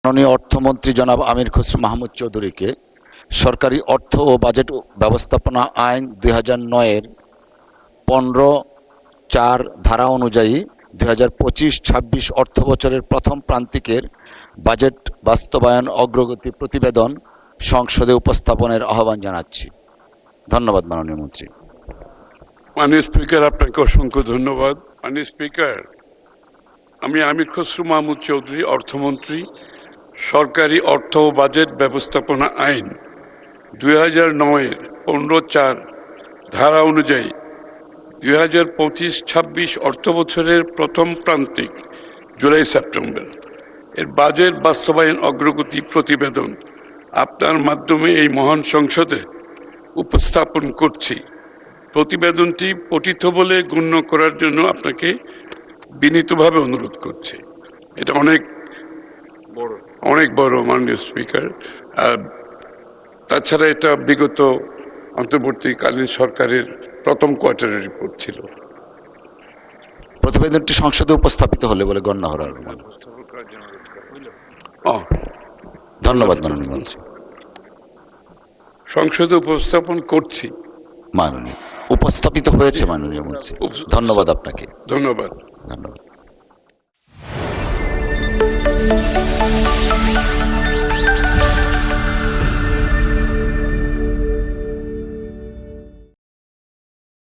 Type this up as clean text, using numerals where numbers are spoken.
মাননীয় অর্থমন্ত্রী জনাব আমির খসরু মাহমুদ চৌধুরীকে সরকারি অর্থ ও বাজেট ব্যবস্থাপনা আইন 2009-এর 15(4) ধারা অনুযায়ী 2025-26 অর্থবছরের প্রথম প্রান্তিকের বাজেট বাস্তবায়ন অগ্রগতি প্রতিবেদন সংসদে উপস্থাপনের আহ্বান জানাচ্ছি। ধন্যবাদ মাননীয় মন্ত্রী। মাননীয় স্পিকার, আপনাকে অসংখ্য ধন্যবাদ। মাননীয় স্পিকার, আমি আমির খসরু মাহমুদ চৌধুরী, অর্থমন্ত্রী, সরকারি অর্থ ও বাজেট ব্যবস্থাপনা আইন 2009-এর 15(4) ধারা অনুযায়ী 2025-26 অর্থবছরের প্রথম প্রান্তিক জুলাই সেপ্টেম্বর এর বাজেট বাস্তবায়ন অগ্রগতি প্রতিবেদন আপনার মাধ্যমে এই মহান সংসদে উপস্থাপন করছি। প্রতিবেদনটি পঠিত বলে গণ্য করার জন্য আপনাকে বিনীতভাবে অনুরোধ করছি। এটা অনেক বড় মাননীয় স্পিকার। তাছাড়া এটা বিগত অন্তর্বর্তীকালীন সরকারের প্রথম কোয়ার্টারের রিপোর্ট ছিল। প্রতিবেদনটি সংসদে উপস্থাপিত হলে বলে গণ্য হওয়ার। ধন্যবাদ মাননীয় মন্ত্রী। সংসদে উপস্থাপন করছি। মাননীয় উপস্থাপিত হয়েছে মাননীয় মন্ত্রী। ধন্যবাদ আপনাকে। ধন্যবাদ। ধন্যবাদ।